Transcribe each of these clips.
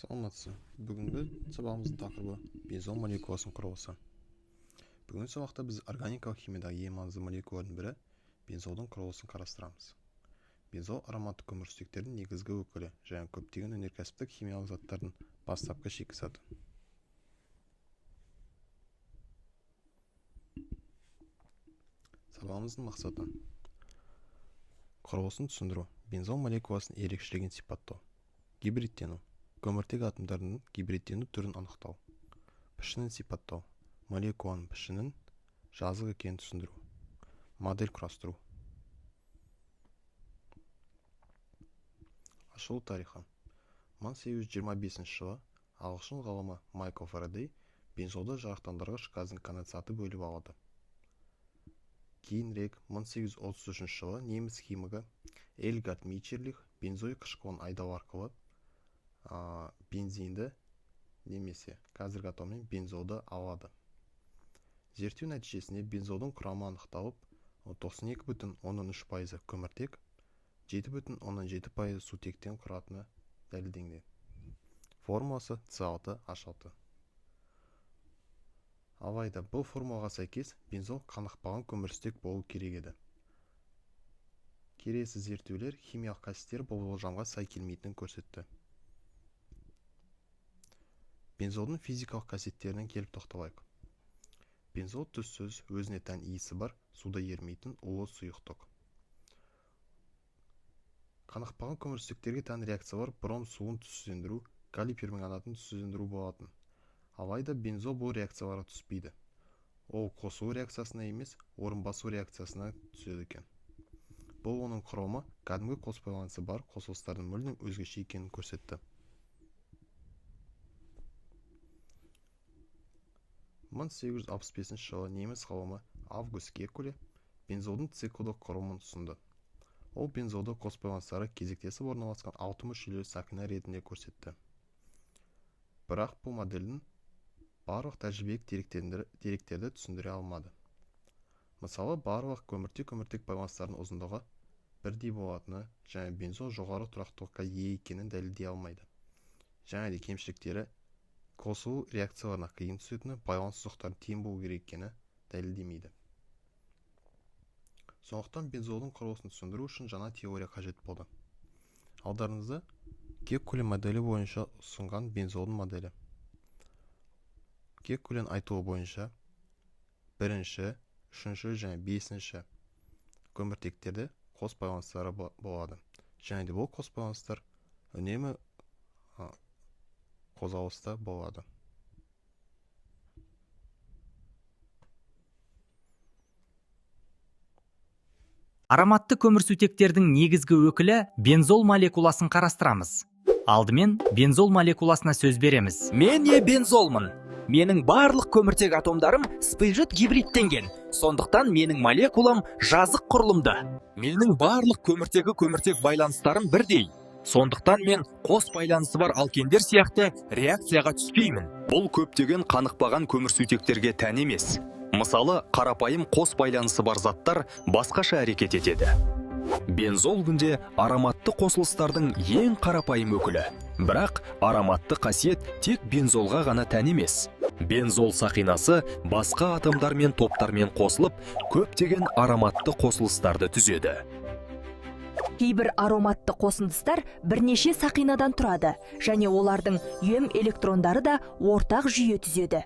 Саламатсыз. Бүгінгі сабағымыздың тақырыбы бензол молекуласының құрылысы. Бүгінгі сабақта біз органикалық химиядағы ең маңызды молекулалардың бірі бензолдың құрылысын қарастырамыз. Бензол ароматты көмірсутектердің негізгі өкілі және көптеген өнеркәсіптік химиялық заттардың бастапқы шикізаты. Сабағымыздың мақсаты: құрылысын түсіндіру, бензол молекуласының ерекшелігін сипаттау, гибридтену, көміртек атомдардың гибридтену түрін анықтау, пішінін сипаттау, молекуланың пішінін жазық екенін түсіндіру, модель құрастыру. Ашылу тарихы: 1825 жылы ағылшын ғалымы Майкл Фарадей бензолды жарықтандырғыш газдың конденсаты бөліп алады. Кейінірек 1833 жылы неміс химигі Эльгард Мейчерлих бензой қышқылын айдау арқылы бензинді немесе қазіргі атаумен бензолды алады. Зерттеу нәтижесінде бензолдың құрамы анықталып, 92,13% көміртек, 7,17% сутектен құратыны дәлелденген. Формуласы С6H6. Алайда бұл формулаға сәйкес бензол қанықпаған көмірсутек болу керек еді. Келесі зерттеулер химиялық қасиеттері бұл болжамға сай келмейтінін көрсетті. Бензолдың физикалық қасиеттерінен келіп тоқталайық. Бензол түссіз, өзіне тән иісі бар, суда ерімейтін улы сұйықтық. Қанықпаған көмірсутектерге тән реакциялар бром суын түссіздендіру, калий перманганатын түссіздендіру болатын. Алайда бензол бұл реакцияларға түспейді. Ол қосылу реакциясына емес, орын басу реакциясына түседі екен. Бұл оның құрамы кәдімгі қос байланысы бар қосылыстардың мүлдем өзгеше екенін көрсетті. 1865 жылы неміс ғалымы Август Кекуле бензолдың циклдық құрылымын ұсынды. Ол бензолды қос байланыстары кезектесіп орналасқан 6 мүшелі сақина ретінде көрсетті. Бірақ бұл модельдің барлық тәжірибелік деректерді түсіндіре алмады. Мысалы, барлық көміртек байланыстарының ұзындығы бірдей болатыны және бензол жоғары тұрақтылыққа ие екенін дәлелдей алмайды. Және де кемшіліктері қосылу реакцияларына қиын түсетіні, байланыс сызықтары тең болу керек екені дәлелдемейді. Сондықтан бензолдың құрылысын түсіндіру үшін жаңа теория қажет болды. Алдарыңызда Кекуле моделі бойынша ұсынған бензолдың моделі. Кекулен айтуы бойынша бірінші, үшінші және бесінші көміртектерде қос байланыстары болады. Және де бұл қос байланыстар үнемі қозғалыста болады. Ароматты көмірсутектердің негізгі өкілі бензол молекуласын қарастырамыз. Алдымен бензол молекуласына сөз береміз. Мен бензолмын. Менің барлық көміртек атомдарым спейжит гибридтенген. Сондықтан менің молекулам жазық құрылымды. Менің барлық көміртек байланыстарым бірдей. Сондықтан мен қос байланысы бар алкендер сияқты реакцияға түспеймін. Бұл көптеген қанықпаған көмірсутектерге тән емес. Мысалы, қарапайым қос байланысы бар заттар басқаша әрекет етеді. Бензол күнде ароматты қосылыстардың ең қарапайым өкілі. Бірақ ароматты қасиет тек бензолға ғана тән емес. Бензол сақинасы басқа атомдар мен топтармен қосылып, көптеген ароматты қосылыстарды түзеді. Кейбір ароматты қосындыстар бірнеше сақинадан тұрады, және олардың үйем электрондары да ортақ жүйе түзеді.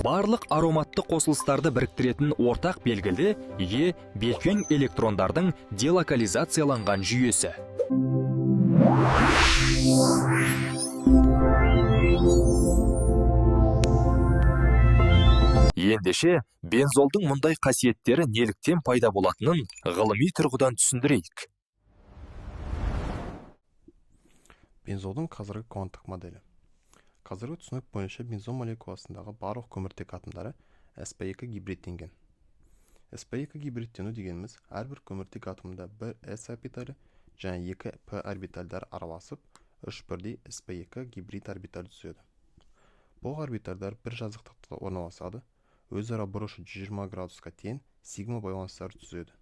Барлық ароматты қосылыстарды біріктіретін ортақ белгілі белкең электрондардың делокализацияланған жүйесі. Ендеше, бензолдың мұндай қасиеттері неліктен пайда болатынын ғылыми тұрғыдан түсіндірейік. Бензолдың қазіргі кванттық моделі. Қазіргі түсінік бойынша бензол молекуласындағы барлық көміртек атомдары sp2 гибридтенген. sp2 гибридтену дегеніміз әрбір көміртек атомында бір s орбиталі және 2 p орбитальдар араласып, 3 бірдей sp2 гибрид орбиталь түседі. Бұл орбитальдар бір жазықтықта орналасады, өзара бұрышы 120 градусқа тең сигма байланыстары түзеді.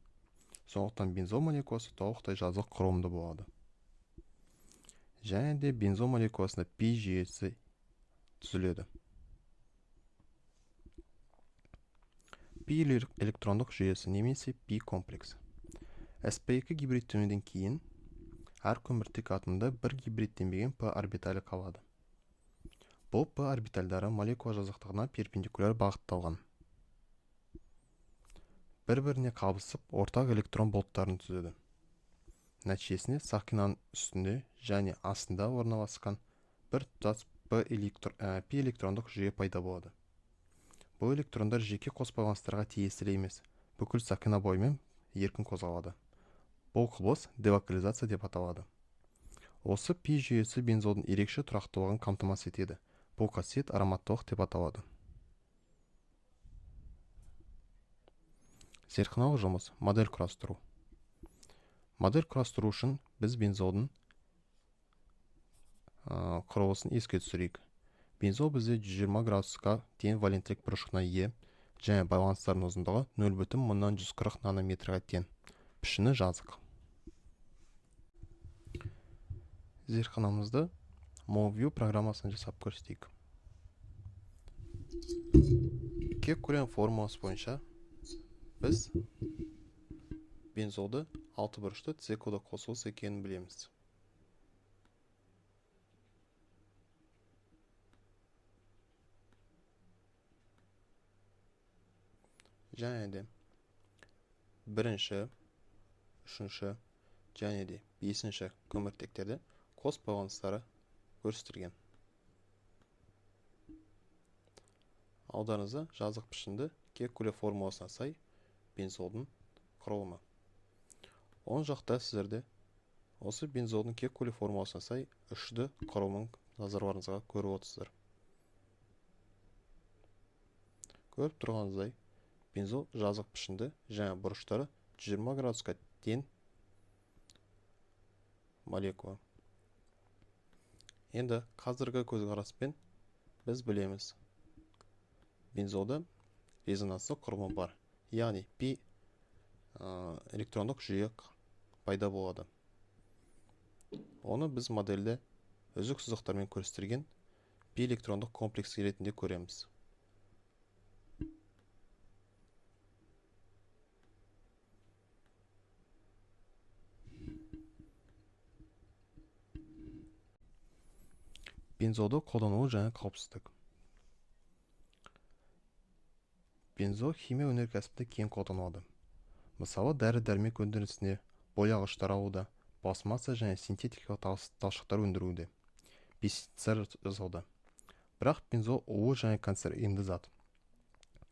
Сондықтан бензол молекуласы толықтай жазық құрылымды болады. және де бензол молекуласында пи жүйесі түзіледі. Пи электрондық жүйесі немесе пи комплекс. sp2 гибридтенуден кейін әр көміртек атомында бір гибридтенбеген p орбиталі қалады. Бұл p орбитальдары молекула жазықтығына перпендикуляр бағытталған. Бір-біріне қабысып, ортақ электрон болттарын түзеді. Нәтижесінде сақинаның үстінде және астында орналасқан бір тұтас p электрондық жүйе пайда болады. Бұл электрондар жеке қос байланыстарға тиесілі емес, бүкіл сақина бойымен еркін қозғалады. Бұл құбылыс делокализация деп аталады. Осы пи жүйесі бензолдың ерекше тұрақтылығын қамтамасыз етеді. Бұл қасиет ароматтылық деп аталады. Зертханалық жұмыс, модель құрастыру. Модель құрастыру үшін біз бензолдың құрылысын еске түсірейік. Бензол бізде 120 градусқа тең валенттілік бұрышқына ие, және байланыстардың ұзындығы 0,140 нанометрға тең. Пішіні жазық. Зертханамызды MolView программасын жасап көрсетейік. Кек-көлем формуласы бойынша біз бензолды 6 бұрышты циклді қосылыс екенін білеміз. Және де бірінші, үшінші және де бесінші көміртектерде қос байланыстары көрсетілген. Алдарыңызда жазық пішінді кек-көлем формуласына сай бензолдың құрылымы. Оң жақта сіздерде осы бензолдың кек-көлем формуласына сай үшді құрылымын назарларыңызға көріп отырсыздар. Көріп тұрғаныңыздай бензол жазық пішінді және бұрыштары 120 градусқа тең молекула. Енді қазіргі көзқараспен біз білеміз. Бензолда резонанстық құрылымы бар. Яғни пи электрондық жүйе пайда болады. Оны біз модельде үзік сызықтармен көрсетілген пи электрондық комплекс ретінде көреміз. Бензолды қолдануы және қауіпсіздік. Бензол химия өнеркәсібінде кең қолданылады. Мысалы, дәрі-дәрмек өндірісіне, бояғыштар алуда, пластмасса және синтетикалық талшықтар өндіруде, пестицид жасауда. Бірақ бензол улы және канцерогенді зат.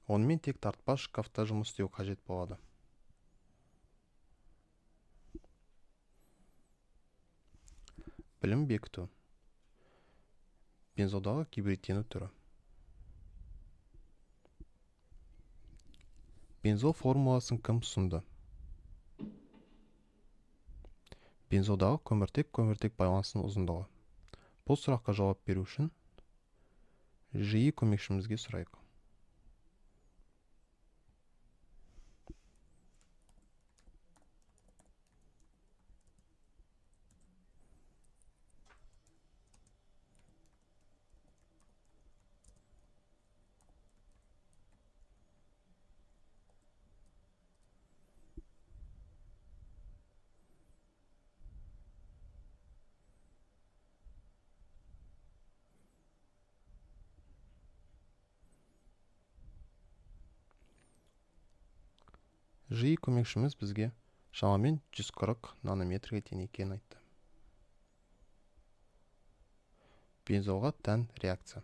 Онымен тек тартпас шкафта жұмыс істеу қажет болады. Білім бекіту. Бензолдағы гибридтену түрі. Бензол формуласын кім ұсынды? Бензолдағы көміртек байланысының ұзындығы. Бұл сұраққа жауап беру үшін жиі көмекшімізге сұрайық. Жиі көмекшіміз бізге шамамен 140 нанометрге тең екенін айтты. Бензолға тән реакция.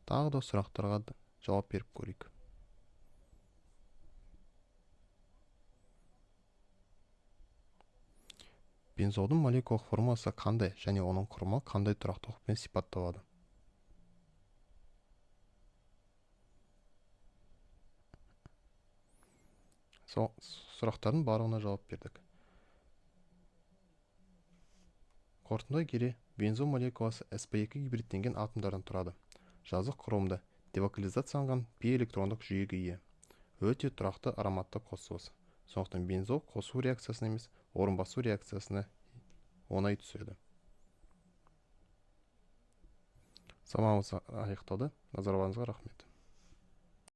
Тағы да сұрақтарға жауап беріп көрейік. Бензолдың молекулалық формуласы қандай және оның құрымы қандай тұрақтылықпен сипатталады? Сұрақтардың барлығына жауап бердік. Қорытындылай келе, бензол молекуласы sp2 гибридтенген атомдардан тұрады. Жазық құрылымда делокализацияланған пи электрондық жүйеге ие. Өте тұрақты ароматты қосылыс. Сондықтан бензол қосу реакциясына емес, орын басу реакциясына оңай түседі. Сабағымыз аяқталды. Назарларыңызға рахмет.